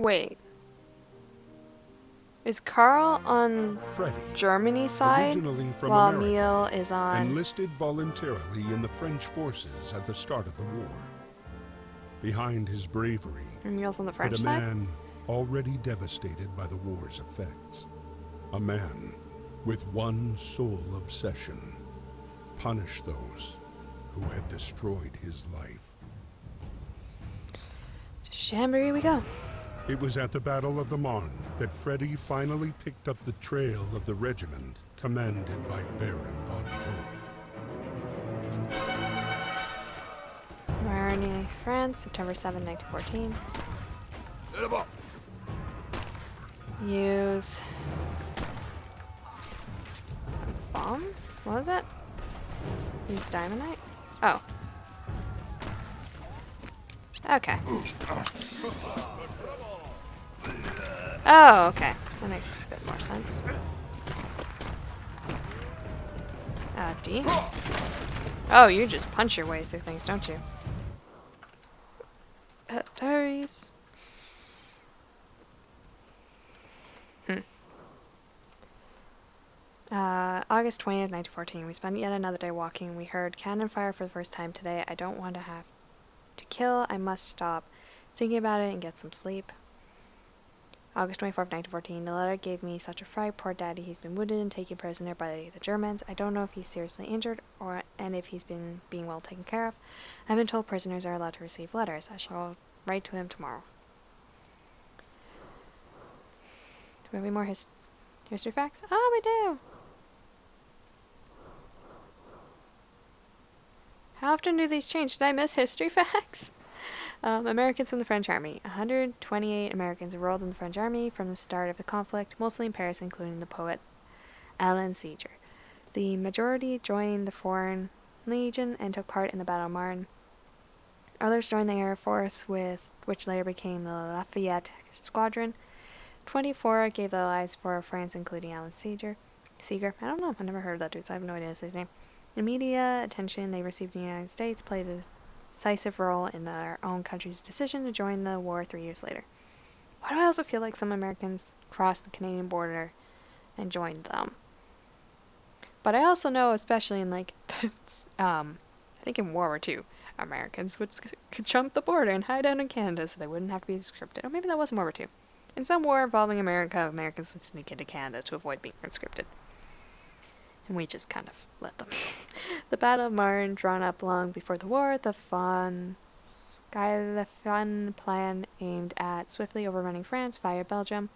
Wait. Is Carl on Freddie, Germany's side, originally from while America, Emil is on... enlisted voluntarily in the French forces at the start of the war. Behind his bravery, Emil's on the French hid a side? man already devastated by the war's effects. A man with one sole obsession: punish those who had destroyed his life. Chambéry we go. It was at the Battle of the Marne that Freddie finally picked up the trail of the regiment commanded by Baron von Wolf. Marne, France, September 7, 1914. Use... bomb? What was it? Use dynamite? Oh. Okay. Oh, okay. That makes a bit more sense. D? Oh, you just punch your way through things, don't you? Diaries. August 20th, 1914. We spent yet another day walking. We heard cannon fire for the first time today. I don't want to have to kill. I must stop thinking about it and get some sleep. August 24th, 1914. The letter gave me such a fright. Poor daddy, he's been wounded and taken prisoner by the Germans. I don't know if he's seriously injured and if he's been being well taken care of. I've been told prisoners are allowed to receive letters. I shall write to him tomorrow. Do we have any more history facts? Oh, we do! How often do these change? Did I miss history facts? Americans in the French Army. 128 Americans enrolled in the French Army from the start of the conflict, mostly in Paris, including the poet Alan Seeger. The majority joined the Foreign Legion and took part in the Battle of Marne. Others joined the Air Force, which later became the Lafayette Squadron. 24 gave their lives for France, including Alan Seeger. I don't know. I've never heard of that dude, so I have no idea his name. The media attention they received in the United States played a decisive role in their own country's decision to join the war 3 years later. Why do I also feel like some Americans crossed the Canadian border and joined them? But I also know, especially in like, I think in World War II, Americans could jump the border and hide out in Canada so they wouldn't have to be conscripted. Or maybe that wasn't World War II. In some war involving America, Americans would sneak into Canada to avoid being conscripted. And we just kind of let them. The Battle of Marne, drawn up long before the war, the von Schlieffen plan aimed at swiftly overrunning France via Belgium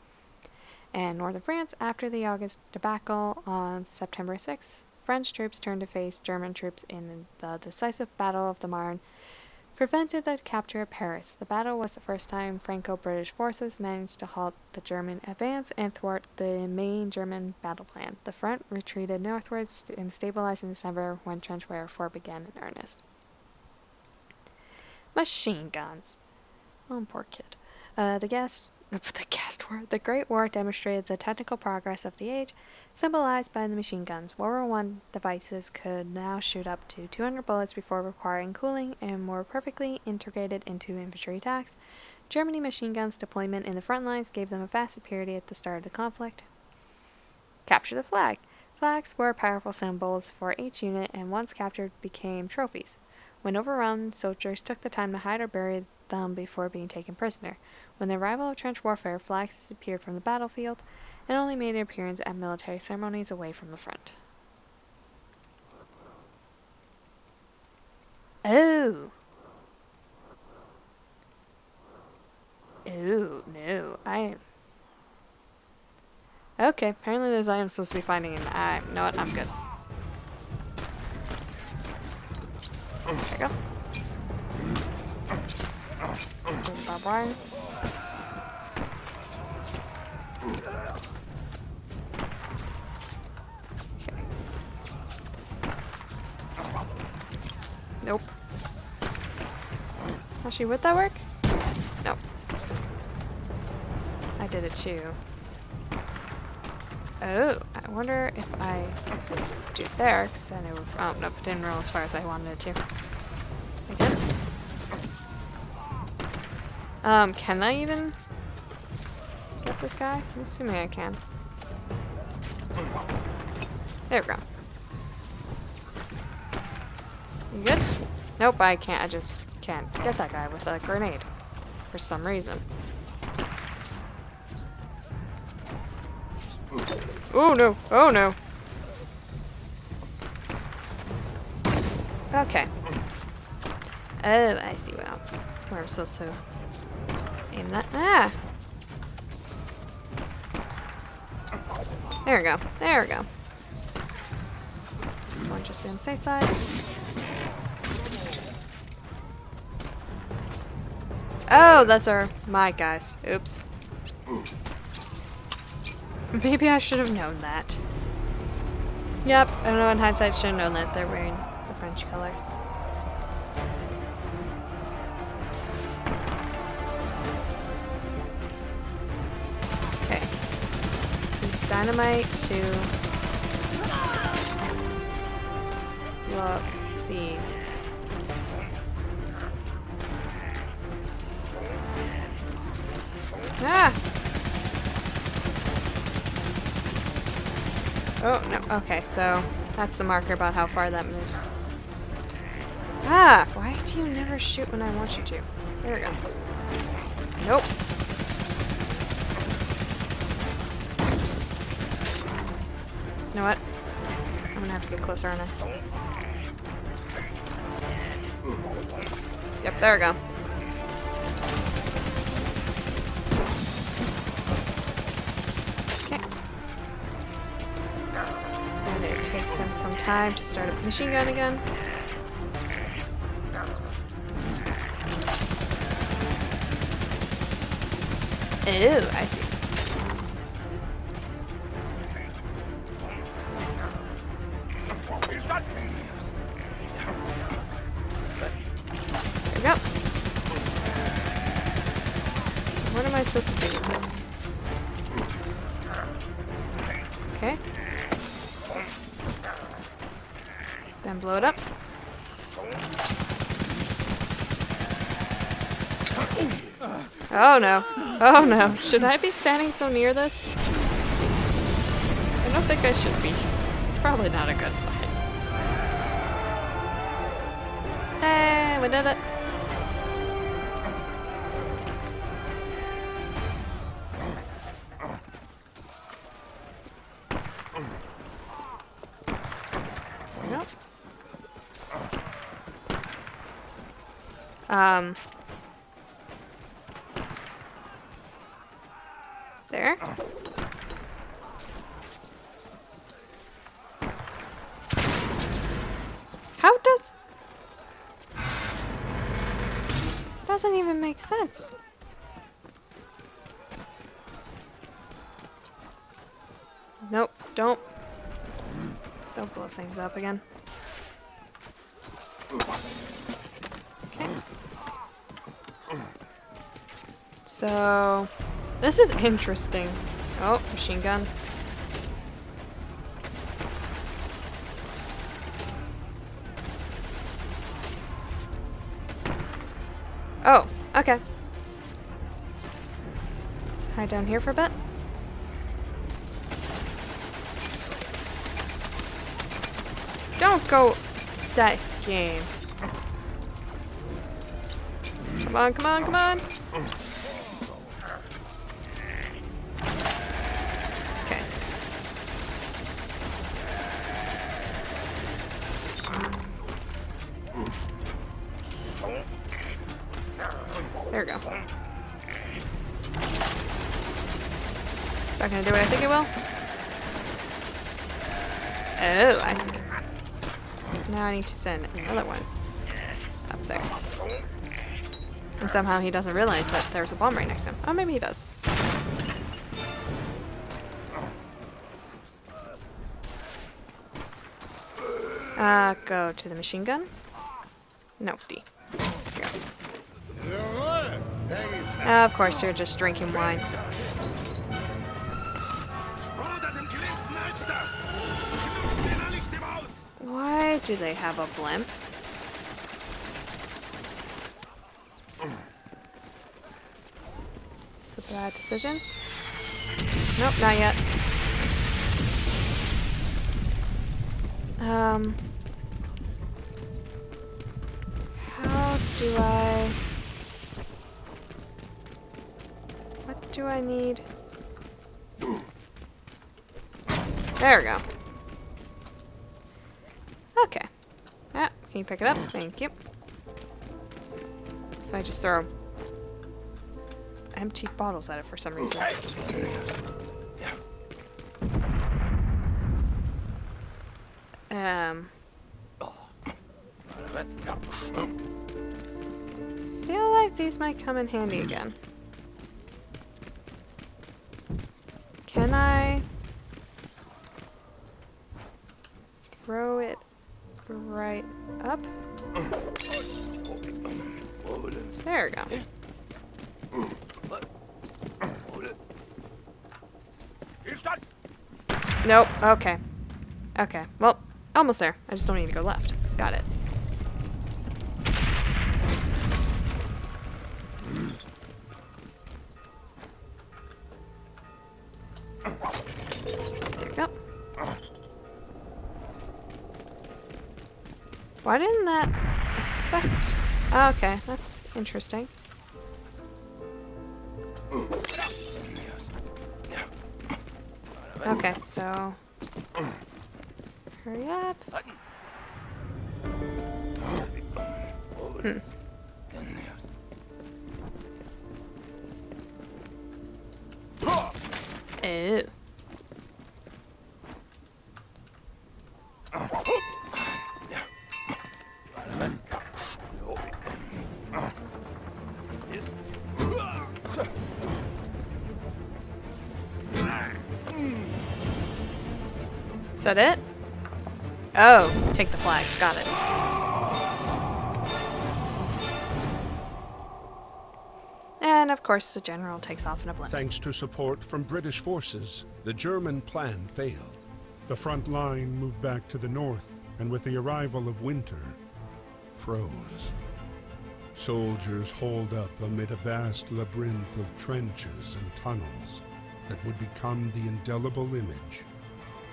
and northern France. After the August debacle on September 6, French troops turned to face German troops in the decisive Battle of the Marne, prevented the capture of Paris. The battle was the first time Franco-British forces managed to halt the German advance and thwart the main German battle plan. The front retreated northwards and stabilized in December when trench warfare began in earnest. Machine guns. Oh, poor kid. The Great War demonstrated the technical progress of the age, symbolized by the machine guns. World War I devices could now shoot up to 200 bullets before requiring cooling and more perfectly integrated into infantry attacks. Germany machine guns deployment in the front lines gave them a vast superiority at the start of the conflict. Capture the flag. Flags were powerful symbols for each unit and once captured became trophies. When overrun, soldiers took the time to hide or bury them before being taken prisoner. When the arrival of trench warfare, flags disappeared from the battlefield and only made an appearance at military ceremonies away from the front. Oh! Oh, no. Okay, apparently there's items supposed to be finding, and you know what? I'm good. There you go. Barbed wire. Okay. Nope. Actually, would that work? Nope. I did it too. Oh, I wonder if I do it there, because then it would, oh, nope, it didn't roll as far as I wanted it to. Again? Can I even get this guy? I'm assuming I can. There we go. You good? Nope, I can't. I just can't get that guy with a grenade. For some reason. Oh no! Oh no! Okay. Oh, I see where I'm supposed to aim that. Ah! There we go. There we go. Or just be on the safe side. Oh, that's my guys. Oops. Maybe I should have known that. Yep, I don't know, in hindsight, should have known that they're wearing the French colors. Okay. Use dynamite to blow up the... Ah! Oh, no. Okay, so that's the marker about how far that moves. Ah! Why do you never shoot when I want you to? There we go. Nope. You know what? I'm gonna have to get closer, aren't I? Yep, there we go. Takes him some time to start up the machine gun again. Oh, I see. There we go. What am I supposed to do with this? Okay. Then blow it up. Oh no. Oh no. Should I be standing so near this? I don't think I should be. It's probably not a good sign. Hey, we did it. There. How does... Doesn't even make sense. Nope, don't blow things up again. Okay. So, this is interesting. Oh, machine gun. Oh, okay. Hide down here for a bit. Don't go that game. Come on, come on, come on. Okay. There we go. It's not gonna do what I think it will. Oh, I see. So now I need to send another one up there. And somehow he doesn't realize that there's a bomb right next to him. Oh, maybe he does. Go to the machine gun. No, D. Here we go. Of course, you're just drinking wine. Why do they have a blimp? It's a bad decision. Nope, not yet. How do I... What do I need? There we go. Okay. Ah, can you pick it up? Thank you. So I just throw empty bottles at it for some reason. Feel like these might come in handy again. Can I throw it right up? There we go. Nope. Okay. Okay. Well, almost there. I just don't need to go left. Got it. There we go. Why didn't that affect? Okay, that's interesting. Okay, so hurry up. Ew. Is that it? Oh, take the flag. Got it. And of course, the general takes off in a blimp. Thanks to support from British forces, the German plan failed. The front line moved back to the north, and with the arrival of winter, froze. Soldiers holed up amid a vast labyrinth of trenches and tunnels that would become the indelible image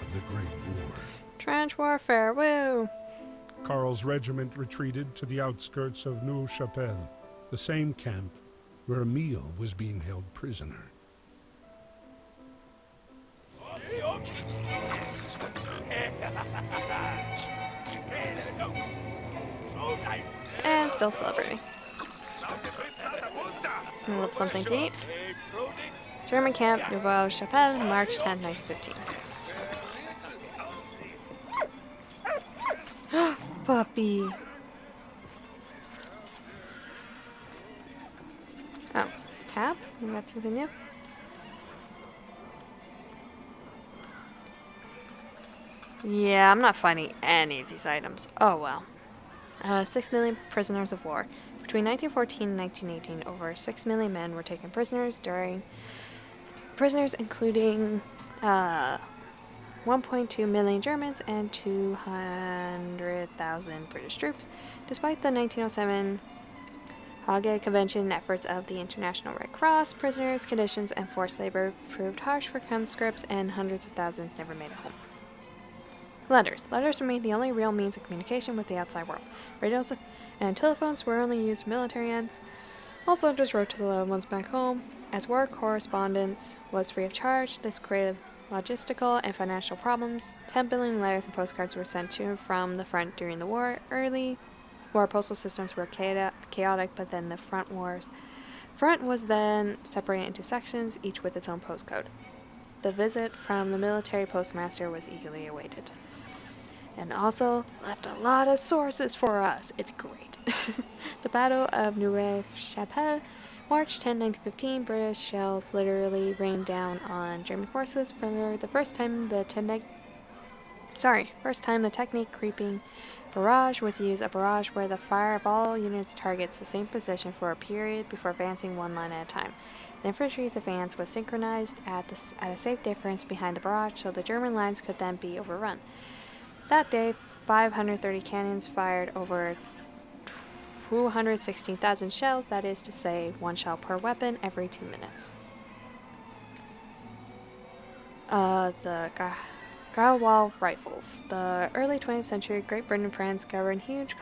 of the Great War. Trench warfare, woo! Karl's regiment retreated to the outskirts of Neuve-Chapelle, the same camp where Emile was being held prisoner. And still celebrating. A little something to eat. German camp, Neuve-Chapelle, March 10, 1915. Puppy. Oh, tab? We got something new? Yeah, I'm not finding any of these items. Oh well. 6 million prisoners of war. Between 1914 and 1918, over 6 million men were taken prisoners including 1.2 million Germans and 200,000 British troops. Despite the 1907 Hague Convention and efforts of the International Red Cross, prisoners' conditions and forced labor proved harsh for conscripts, and hundreds of thousands never made it home. Letters. Letters remained the only real means of communication with the outside world. Radios and telephones were only used for military ends. All soldiers wrote to the loved ones back home. As war correspondence was free of charge, this created logistical and financial problems. 10 billion letters and postcards were sent to and from the front during the war. Early war postal systems were chaotic, but then the front was then separated into sections, each with its own postcode. The visit from the military postmaster was eagerly awaited. And also left a lot of sources for us. It's great. The Battle of Neuve-Chapelle, March 10, 1915. British shells literally rained down on German forces. For the first time, the technique creeping barrage was used. A barrage where the fire of all units targets the same position for a period before advancing one line at a time. The infantry's advance was synchronized at a safe distance behind the barrage, so the German lines could then be overrun. That day, 530 cannons fired over 216,000 shells, that is to say, one shell per weapon every 2 minutes. The Gaulois rifles. The early 20th century, Great Britain and France governed huge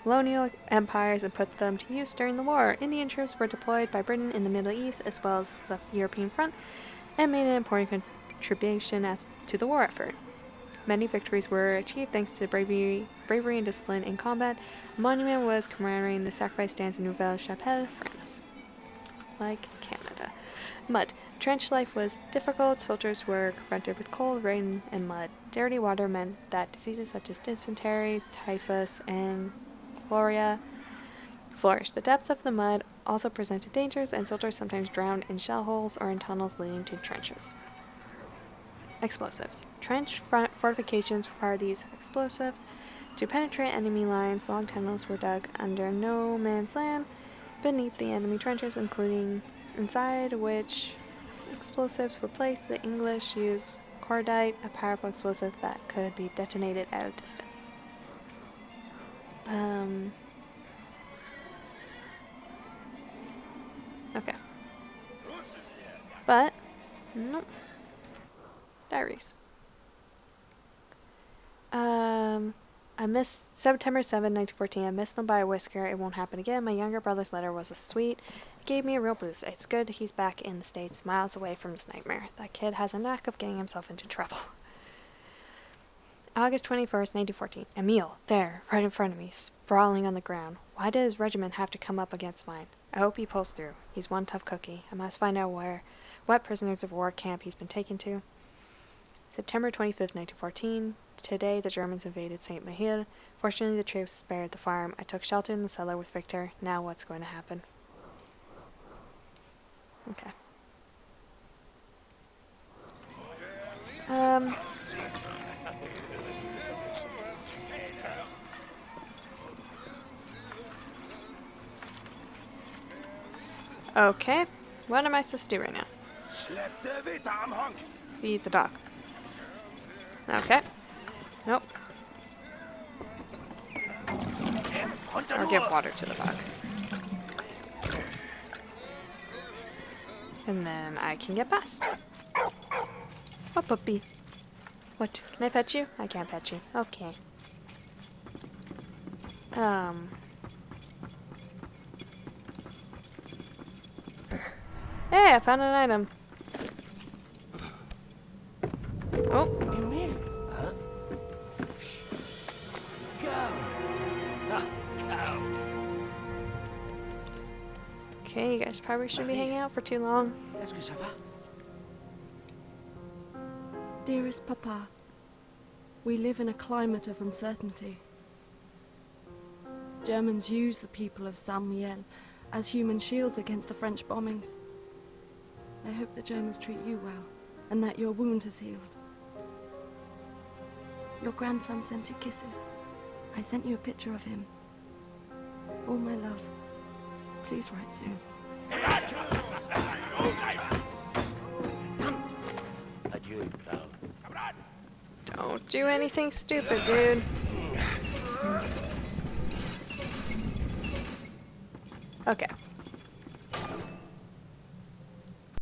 colonial empires and put them to use during the war. Indian troops were deployed by Britain in the Middle East as well as the European front and made an important contribution to the war effort. Many victories were achieved thanks to bravery and discipline in combat. A monument was commemorating the sacrifice stands in Nouvelle-Chapelle, France. Like Canada. Mud. Trench life was difficult. Soldiers were confronted with cold, rain, and mud. Dirty water meant that diseases such as dysentery, typhus, and cholera flourished. The depth of the mud also presented dangers, and soldiers sometimes drowned in shell holes or in tunnels leading to trenches. Explosives. Trench fortifications required the use of explosives. To penetrate enemy lines, long tunnels were dug under no man's land beneath the enemy trenches, including inside which explosives were placed. The English used cordite, a powerful explosive that could be detonated at a distance. Okay. But, nope. Diaries. I missed September 7, 1914. I missed them by a whisker. It won't happen again. My younger brother's letter was a sweet. It gave me a real boost. It's good he's back in the States, miles away from his nightmare. That kid has a knack of getting himself into trouble. August 21st, 1914. Emile, there, right in front of me, sprawling on the ground. Why did his regiment have to come up against mine? I hope he pulls through. He's one tough cookie. I must find out what prisoners of war camp he's been taken to. September 25th, 1914. Today, the Germans invaded St. Mahir. Fortunately, the troops spared the farm. I took shelter in the cellar with Victor. Now what's going to happen? Okay. Okay. What am I supposed to do right now? Feed the dog. Okay. Nope. Or give water to the dog. And then I can get past. Oh, puppy. What? Can I pet you? I can't pet you. Okay. Hey, I found an item. Oh. Okay, you guys probably shouldn't be hanging out for too long. Dearest Papa, we live in a climate of uncertainty. Germans use the people of Saint-Mihiel as human shields against the French bombings. I hope the Germans treat you well, and that your wound has healed. Your grandson sends you kisses. I sent you a picture of him. All my love. Please write soon. Adieu, Cloud. Don't do anything stupid, dude. Okay.